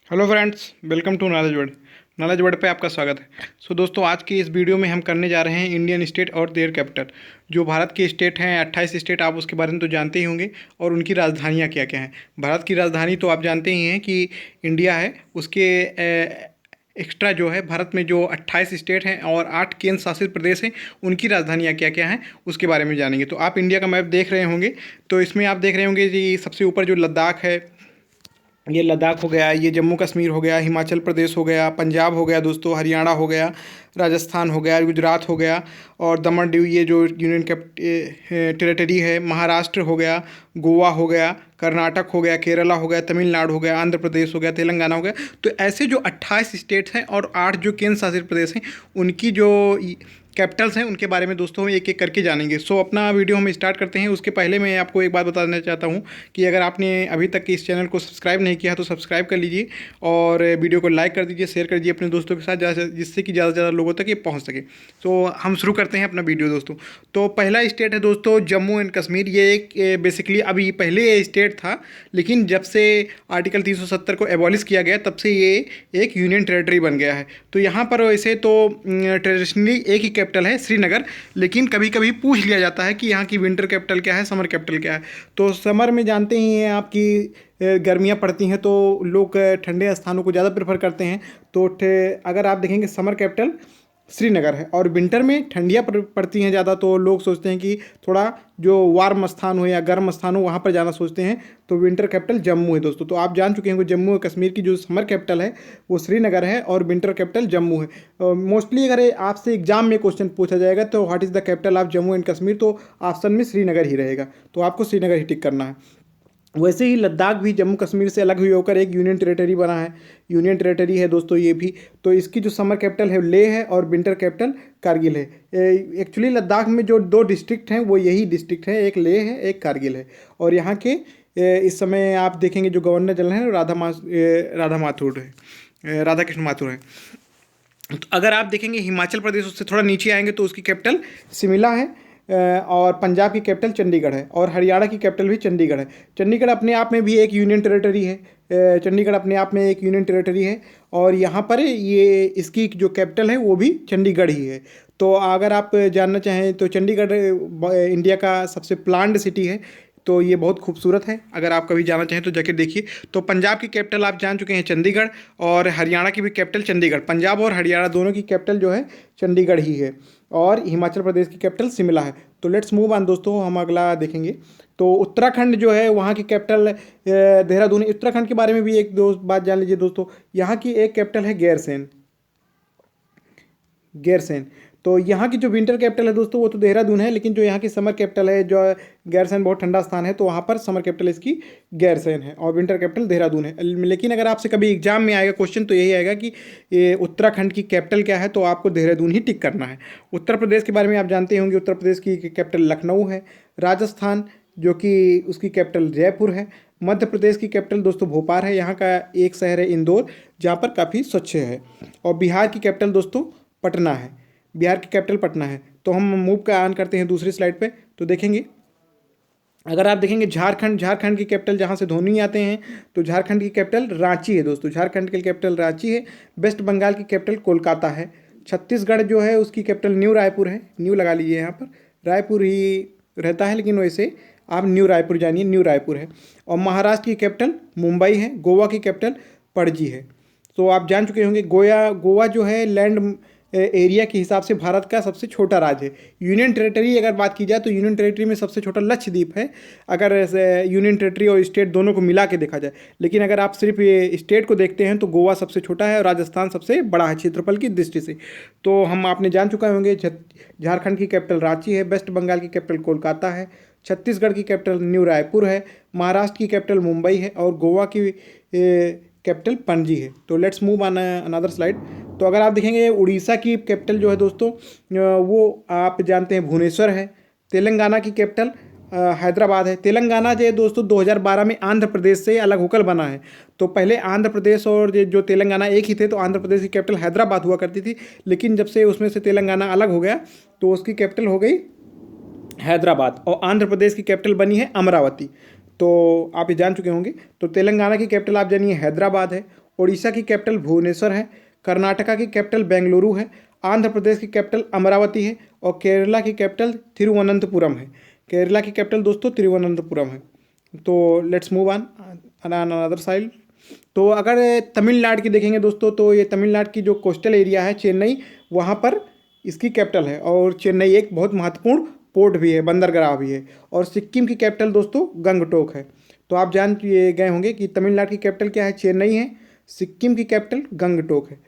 Hello friends, welcome to knowledge world. Knowledge world पे आपका स्वागत है। दोस्तों, आज की इस वीडियो में हम करने जा रहे हैं इंडियन स्टेट और देयर कैपिटल। जो भारत के स्टेट हैं 28 स्टेट, आप उसके बारे में तो जानते ही होंगे, और उनकी राजधानियाँ क्या क्या हैं। भारत की राजधानी तो आप जानते ही हैं कि इंडिया है। उसके एक्स्ट्रा जो है, भारत में जो 28 स्टेट हैं और 8 केंद्र शासित प्रदेश हैं, उनकी राजधानियाँ क्या क्या हैं उसके बारे में जानेंगे। तो आप इंडिया का मैप देख रहे होंगे, तो इसमें आप देख रहे होंगे कि सबसे ऊपर जो लद्दाख है, ये लद्दाख हो गया, ये जम्मू कश्मीर हो गया, हिमाचल प्रदेश हो गया, पंजाब हो गया दोस्तों, हरियाणा हो गया, राजस्थान हो गया, गुजरात हो गया, और दमन दीव ये जो यूनियन टेरेटरी है, महाराष्ट्र हो गया, गोवा हो गया, कर्नाटक हो गया, केरला हो गया, तमिलनाडु हो गया, आंध्र प्रदेश हो गया, तेलंगाना हो गया। तो ऐसे जो 28 स्टेट्स हैं और 8 जो केंद्र शासित प्रदेश हैं, उनकी जो कैपिटल्स हैं उनके बारे में दोस्तों हम एक एक करके जानेंगे। सो अपना वीडियो हम स्टार्ट करते हैं। उसके पहले मैं आपको एक बात बताना चाहता हूं कि अगर आपने अभी तक इस चैनल को सब्सक्राइब नहीं किया तो सब्सक्राइब कर लीजिए, और वीडियो को लाइक कर दीजिए, शेयर कर दीजिए अपने दोस्तों के साथ, जिससे कि ज़्यादा से ज़्यादा लोगों तक ये पहुँच सके। तो हम शुरू करते हैं अपना वीडियो दोस्तों। तो पहला स्टेट है दोस्तों जम्मू एंड कश्मीर। ये एक बेसिकली अभी पहले ये स्टेट था, लेकिन जब से आर्टिकल 370 को एबॉलिश किया गया तब से ये एक यूनियन टेरेटरी बन गया है। तो यहाँ पर वैसे तो ट्रेडिशनली एक ही कैपिटल है, श्रीनगर, लेकिन कभी कभी पूछ लिया जाता है कि यहाँ की विंटर कैपिटल क्या है, समर कैपिटल क्या है। तो समर में जानते ही हैं आपकी गर्मियाँ पड़ती हैं, तो लोग ठंडे स्थानों को ज़्यादा प्रेफर करते हैं। तो अगर आप देखेंगे समर कैपिटल श्रीनगर है, और विंटर में ठंडियाँ पड़ती हैं ज़्यादा, तो लोग सोचते हैं कि थोड़ा जो वार्म स्थान हो या गर्म स्थान हो वहाँ पर जाना सोचते हैं, तो विंटर कैपिटल जम्मू है दोस्तों। तो आप जान चुके हैं कि जम्मू और कश्मीर की जो समर कैपिटल है वो श्रीनगर है, और विंटर कैपिटल जम्मू है। मोस्टली अगर आपसे एग्जाम में क्वेश्चन पूछा जाएगा तो what is the capital of Jammu and Kashmir, तो ऑप्शन में श्रीनगर ही रहेगा, तो आपको श्रीनगर ही टिक करना है। वैसे ही लद्दाख भी जम्मू कश्मीर से अलग हुई होकर एक यूनियन टेरेटरी बना है, यूनियन टेरेटरी है दोस्तों ये भी। तो इसकी जो समर कैपिटल है लेह है, और विंटर कैपिटल कारगिल है। एक्चुअली लद्दाख में जो दो डिस्ट्रिक्ट हैं वो यही डिस्ट्रिक्ट है, एक लेह है, एक कारगिल है। और यहाँ के इस समय आप देखेंगे जो गवर्नर जनरल हैं राधा माथुर है, राधा कृष्ण माथुर है। तो अगर आप देखेंगे हिमाचल प्रदेश उससे थोड़ा नीचे आएंगे तो उसकी कैपिटल शिमला है, और पंजाब की कैपिटल चंडीगढ़ है, और हरियाणा की कैपिटल भी चंडीगढ़ है। चंडीगढ़ अपने आप में भी एक यूनियन टेरेटरी है। चंडीगढ़ अपने आप में एक यूनियन टेरेटरी है, और यहाँ पर ये इसकी जो कैपिटल है वो भी चंडीगढ़ ही है। तो अगर आप जानना चाहें तो चंडीगढ़ इंडिया का सबसे प्लान्ड सिटी है, तो ये बहुत खूबसूरत है। अगर आप कभी जाना चाहें तो जाके देखिए। तो पंजाब की कैपिटल आप जान चुके हैं चंडीगढ़, और हरियाणा की भी कैपिटल चंडीगढ़। पंजाब और हरियाणा दोनों की कैपिटल जो है चंडीगढ़ ही है, और हिमाचल प्रदेश की कैपिटल शिमला है। तो लेट्स मूव ऑन दोस्तों, हम अगला देखेंगे। तो उत्तराखंड जो है वहाँ की कैपिटल देहरादून है। उत्तराखंड के बारे में भी एक दो बात जान लीजिए दोस्तों। यहाँ की एक कैपिटल है गैरसैंण। गैरसैंण। तो यहाँ की जो विंटर कैपिटल है दोस्तों वो तो देहरादून है, लेकिन जो यहाँ की समर कैपिटल है, जो गैरसैंण बहुत ठंडा स्थान है, तो वहाँ पर समर कैपिटल इसकी गैरसैंण है, और विंटर कैपिटल देहरादून है। लेकिन अगर आपसे कभी एग्जाम में आएगा क्वेश्चन तो यही आएगा कि ये उत्तराखंड की कैपिटल क्या है, तो आपको देहरादून ही टिक करना है। उत्तर प्रदेश के बारे में आप जानते होंगे, उत्तर प्रदेश की कैपिटल लखनऊ है। राजस्थान जो कि उसकी कैपिटल जयपुर है। मध्य प्रदेश की कैपिटल दोस्तों भोपाल है। यहाँ का एक शहर है इंदौर, जहाँ पर काफ़ी स्वच्छ है। और बिहार की कैपिटल दोस्तों पटना है। बिहार की कैपिटल पटना है। तो हम मूव का ऑन करते हैं दूसरी स्लाइड पे, तो देखेंगे अगर आप देखेंगे झारखंड की कैपिटल जहाँ से धोनी आते हैं, तो झारखंड की कैपिटल रांची है दोस्तों। झारखंड की कैपिटल रांची है। वेस्ट बंगाल की कैपिटल कोलकाता है। छत्तीसगढ़ जो है उसकी कैपिटल न्यू रायपुर है। न्यू लगा लीजिए, यहाँ पर रायपुर ही रहता है, लेकिन वैसे आप न्यू रायपुर जानिए, न्यू रायपुर है। और महाराष्ट्र की कैपिटल मुंबई है। गोवा की कैपिटल पणजी है। तो आप जान चुके होंगे गोवा जो है लैंड एरिया के हिसाब से भारत का सबसे छोटा राज्य है। यूनियन टेरेटरी अगर बात की जाए तो यूनियन टेरेटरी में सबसे छोटा लक्षद्वीप है, अगर यूनियन टेरेटरी और स्टेट दोनों को मिला के देखा जाए। लेकिन अगर आप सिर्फ ये स्टेट को देखते हैं तो गोवा सबसे छोटा है, और राजस्थान सबसे बड़ा है क्षेत्रफल की दृष्टि से। तो हम आपने जान चुका होंगे झारखंड की कैपिटल रांची है। वेस्ट बंगाल की कैपिटल कोलकाता है। छत्तीसगढ़ की कैपिटल न्यू रायपुर है। महाराष्ट्र की कैपिटल मुंबई है, और गोवा की कैपिटल पणजी है। तो let's move on another slide. तो अगर आप देखेंगे उड़ीसा की कैपिटल जो है दोस्तों वो आप जानते हैं भुवनेश्वर है। तेलंगाना की कैपिटल हैदराबाद है। तेलंगाना जो है दोस्तों 2012 में आंध्र प्रदेश से अलग होकर बना है। तो पहले आंध्र प्रदेश और जो तेलंगाना एक ही थे, तो आंध्र प्रदेश की कैपिटल हैदराबाद हुआ करती थी, लेकिन जब से उसमें से तेलंगाना अलग हो गया तो उसकी कैपिटल हो गई हैदराबाद, और आंध्र प्रदेश की कैपिटल बनी है अमरावती। तो आप ये जान चुके होंगे। तो तेलंगाना की कैपिटल आप जानिए हैदराबाद है, उड़ीसा की कैपिटल भुवनेश्वर है, कर्नाटका की कैपिटल बेंगलुरु है, आंध्र प्रदेश की कैपिटल अमरावती है और केरला की कैपिटल तिरुवनंतपुरम है। केरला की कैपिटल दोस्तों तिरुवनंतपुरम है। तो let's move on another side. तो अगर तमिलनाडु की देखेंगे दोस्तों, तो ये तमिलनाडु की जो कोस्टल एरिया है चेन्नई, वहाँ पर इसकी कैपिटल है और चेन्नई एक बहुत महत्वपूर्ण पोर्ट भी है, बंदरगाह भी है। और सिक्किम की कैपिटल दोस्तों गंगटोक है। तो आप जान ये गए होंगे कि तमिलनाडु की कैपिटल क्या है, चेन्नई है, सिक्किम की कैपिटल गंगटोक है।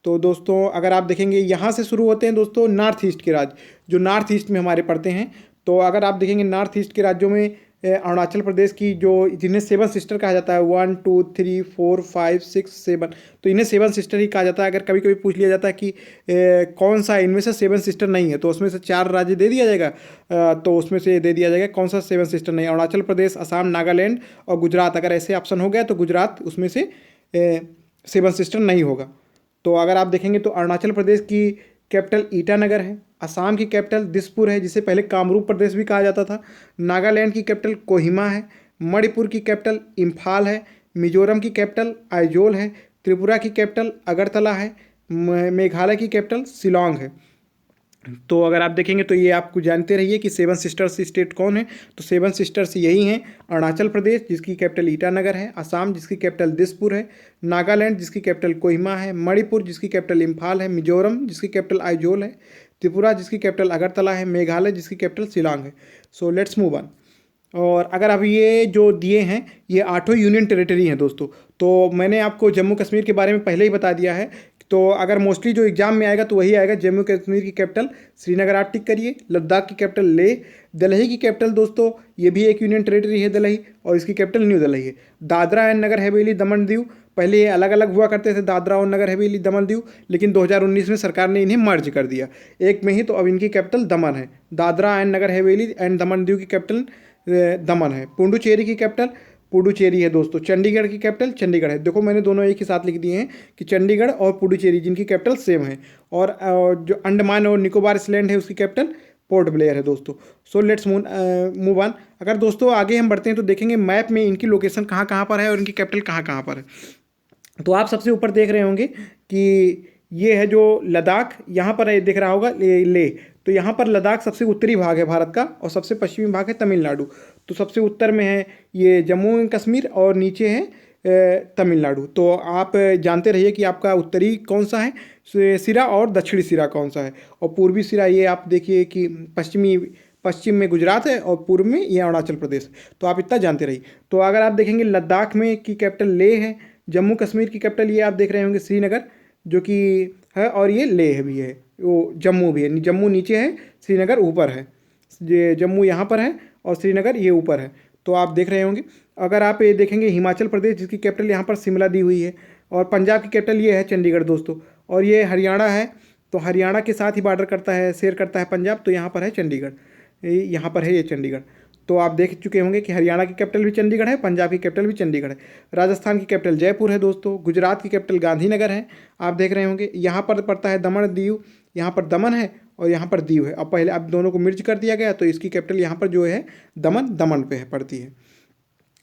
तो दोस्तों अगर आप देखेंगे यहाँ से शुरू होते हैं दोस्तों नॉर्थ ईस्ट के राज्य, जो नॉर्थ ईस्ट में हमारे पड़ते हैं। तो अगर आप देखेंगे नॉर्थ ईस्ट के राज्यों में अरुणाचल प्रदेश की जो जिन्हें सेवन सिस्टर कहा जाता है, 1 2 3 4 5 6 7, तो इन्हें सेवन सिस्टर ही कहा जाता है। अगर कभी कभी पूछ लिया जाता है कि कौन सा इनमें से सेवन सिस्टर नहीं है, तो उसमें से 4 राज्य दे दिया जाएगा। तो उसमें से दे दिया जाएगा कौन सा सेवन सिस्टर नहीं है, अरुणाचल प्रदेश, असम, नागालैंड और गुजरात। अगर ऐसे ऑप्शन हो गया तो गुजरात उसमें से सेवन सिस्टर नहीं होगा। तो अगर आप देखेंगे तो अरुणाचल प्रदेश की कैपिटल ईटानगर है, असम की कैपिटल दिसपुर है जिसे पहले कामरूप प्रदेश भी कहा जाता था, नागालैंड की कैपिटल कोहिमा है, मणिपुर की कैपिटल इम्फाल है, मिजोरम की कैपिटल आइजोल है, त्रिपुरा की कैपिटल अगरतला है, मेघालय की कैपिटल शिलोंग है। तो अगर आप देखेंगे तो ये आपको जानते रहिए कि सेवन सिस्टर्स स्टेट कौन है। तो सेवन सिस्टर्स यही हैं, अरुणाचल प्रदेश जिसकी कैपिटल ईटानगर है, असम जिसकी कैपिटल दिसपुर है, नागालैंड जिसकी कैपिटल कोहिमा है, मणिपुर जिसकी कैपिटल इम्फाल है, मिजोरम जिसकी कैपिटल आइजोल है, त्रिपुरा जिसकी कैपिटल अगरतला है, मेघालय जिसकी कैपिटल शिलांग है। So let's move on. और अगर अब ये जो दिए हैं ये 8 यूनियन टेरिटरी हैं दोस्तों। तो मैंने आपको जम्मू कश्मीर के बारे में पहले ही बता दिया है। तो अगर मोस्टली जो एग्जाम में आएगा तो वही आएगा, जम्मू कश्मीर की कैपिटल श्रीनगर आप टिक करिए, लद्दाख की कैपिटल लेह, दिल्ली की कैपिटल दोस्तों ये भी एक यूनियन टेरिटरी है दिल्ली, और इसकी कैपिटल न्यू दिल्ली है। दादरा एंड नगर हवेली दमन दीव, पहले ये अलग अलग हुआ करते थे दादरा और नगर हवेली दमन दीव, लेकिन 2019 में सरकार ने इन्हें मर्ज कर दिया एक में ही, तो अब इनकी कैपिटल दमन है। दादरा एंड नगर हवेली एंड दमन दीव की कैपिटल दमन है। पुडुचेरी की कैपिटल पुडुचेरी है दोस्तों। चंडीगढ़ की कैपिटल चंडीगढ़ है। देखो मैंने दोनों एक ही साथ लिख दिए हैं कि चंडीगढ़ और पुडुचेरी जिनकी कैपिटल सेम है। और जो अंडमान और निकोबार आइलैंड है उसकी कैपिटल पोर्ट ब्लेयर है दोस्तों। So let's move on. अगर दोस्तों आगे हम बढ़ते हैं तो देखेंगे मैप में इनकी लोकेशन कहाँ कहाँ पर है और इनकी कैपिटल कहाँ कहाँ पर है। तो आप सबसे ऊपर देख रहे होंगे कि ये है जो लद्दाख, यहाँ पर है दिख रहा होगा ले। तो यहाँ पर लद्दाख सबसे उत्तरी भाग है भारत का और सबसे पश्चिमी भाग है तमिलनाडु। तो सबसे उत्तर में है ये जम्मू एंड कश्मीर और नीचे है तमिलनाडु। तो आप जानते रहिए कि आपका उत्तरी कौन सा है सिरा और दक्षिणी सिरा कौन सा है। और पूर्वी सिरा ये आप देखिए कि पश्चिम में गुजरात है और पूर्व में ये अरुणाचल प्रदेश। तो आप इतना जानते रहिए। तो अगर आप देखेंगे लद्दाख में की कैपिटल लेह है, जम्मू कश्मीर की कैपिटल ये आप देख रहे होंगे श्रीनगर जो कि है, और ये लेह भी है, वो जम्मू भी है। जम्मू नीचे है, श्रीनगर ऊपर है। ये जम्मू यहाँ पर है और श्रीनगर ये ऊपर है। तो आप देख रहे होंगे। अगर आप ये देखेंगे हिमाचल प्रदेश जिसकी कैपिटल यहाँ पर शिमला दी हुई है, और पंजाब की कैपिटल ये है चंडीगढ़ दोस्तों। और ये हरियाणा है, तो हरियाणा के साथ ही बॉर्डर करता है, शेयर करता है पंजाब, तो यहाँ पर है चंडीगढ़, यहाँ पर है ये चंडीगढ़। तो आप देख चुके होंगे कि हरियाणा की कैपिटल भी चंडीगढ़ है, पंजाब की कैपिटल भी चंडीगढ़ है, राजस्थान की कैपिटल जयपुर है दोस्तों, गुजरात की कैपिटल गांधीनगर है। आप देख रहे होंगे यहाँ पर पड़ता है दमन दीव, यहाँ पर दमन है और यहाँ पर दीव है। अब पहले अब दोनों को मिर्ज कर दिया गया तो इसकी कैपिटल यहाँ पर जो है दमन पे है पड़ती है।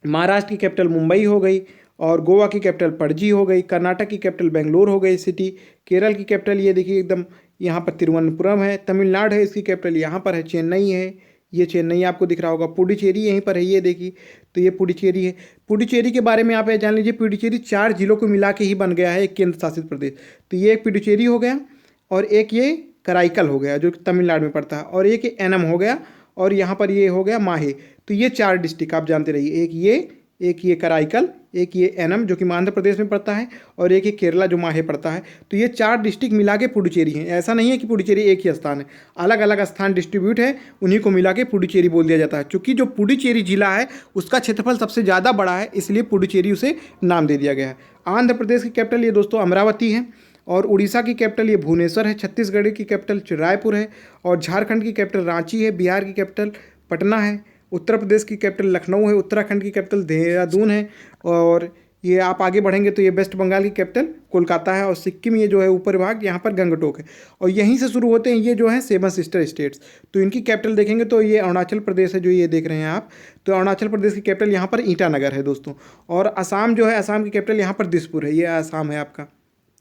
महाराष्ट्र की कैपिटल मुंबई हो गई और गोवा की कैपिटल पणजी हो गई, कर्नाटक की कैपिटल बेंगलोर हो गई सिटी, केरल की कैपिटल ये देखिए एकदम यहाँ पर तिरुवनंतपुरम है, तमिलनाडु है इसकी कैपिटल यहाँ पर है चेन्नई है, ये चेन्नई आपको दिख रहा होगा, पुडुचेरी यहीं पर है, ये देखिए तो ये पुडुचेरी है। पुडुचेरी के बारे में आप ये जान लीजिए, पुडुचेरी 4 जिलों को मिला के ही बन गया है एक केंद्र शासित प्रदेश। तो ये एक पुडुचेरी हो गया और एक ये कराईकल हो गया जो तमिलनाडु में पड़ता है, और एक एनम हो गया और यहाँ पर ये हो गया माहे। तो ये 4 डिस्ट्रिक्ट आप जानते रहिए, एक ये कराईकल, एक ये एनम जो कि आंध्र प्रदेश में पड़ता है, और एक ये केरला जो माहे पड़ता है। तो ये 4 डिस्ट्रिक्ट मिला के पुडुचेरी हैं। ऐसा नहीं है कि पुडुचेरी एक ही स्थान है, अलग अलग स्थान डिस्ट्रीब्यूट है, उन्हीं को मिला के पुडुचेरी बोल दिया जाता है। चूँकि जो पुडुचेरी जिला है उसका क्षेत्रफल सबसे ज़्यादा बड़ा है, इसलिए पुडुचेरी उसे नाम दे दिया गया है। आंध्र प्रदेश की कैपिटल ये दोस्तों अमरावती है, और उड़ीसा की कैपिटल ये भुवनेश्वर है, छत्तीसगढ़ की कैपिटल रायपुर है, और झारखंड की कैपिटल रांची है, बिहार की कैपिटल पटना है, उत्तर प्रदेश की कैपिटल लखनऊ है, उत्तराखंड की कैपिटल देहरादून है, और ये आप आगे बढ़ेंगे तो ये वेस्ट बंगाल की कैपिटल कोलकाता है, और सिक्किम ये जो है ऊपर भाग यहाँ पर गंगटोक है, और यहीं से शुरू होते हैं ये जो है 7 सिस्टर स्टेट्स। तो इनकी कैपिटल देखेंगे तो ये अरुणाचल प्रदेश है, जो ये देख रहे हैं आप। तो अरुणाचल प्रदेश की कैपिटल यहाँ पर ईटानगर है दोस्तों। और असम जो है, असम की कैपिटल यहाँ पर दिसपुर है, ये असम है आपका,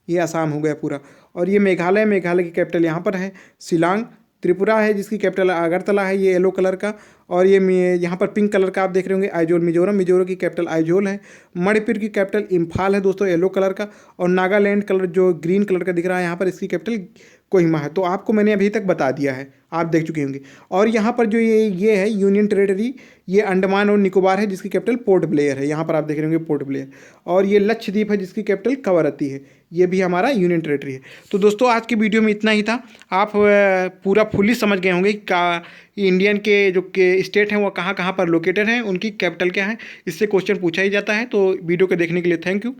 ये असम हो गया पूरा। और ये मेघालय, मेघालय की कैपिटल यहाँ पर है शिलांग। त्रिपुरा है जिसकी कैपिटल अगरतला है, ये येलो कलर का। और ये यहाँ पर पिंक कलर का आप देख रहे होंगे आइजोल। मिजोरम, मिजोरम की कैपिटल आइजोल है। मणिपुर की कैपिटल इम्फाल है दोस्तों, येलो कलर का। और नागालैंड कलर जो ग्रीन कलर का दिख रहा है यहाँ पर, इसकी कैपिटल कोहिमा है। तो आपको मैंने अभी तक बता दिया है, आप देख चुके होंगे। और यहाँ पर जो ये है यूनियन टेरिटरी, ये अंडमान और निकोबार है जिसकी कैपिटल पोर्ट ब्लेयर है, यहाँ पर आप देख रहे होंगे पोर्ट ब्लेयर। और ये लक्षद्वीप है जिसकी कैपिटल कवरत्ती है, ये भी हमारा यूनियन टेरिटरी है। तो दोस्तों आज की वीडियो में इतना ही था। आप पूरा फुल्ली समझ गए होंगे कि इंडियन के जो के स्टेट हैं वो कहाँ कहाँ पर लोकेटेड हैं, उनकी कैपिटल क्या है। इससे क्वेश्चन पूछा ही जाता है। तो वीडियो को देखने के लिए थैंक यू।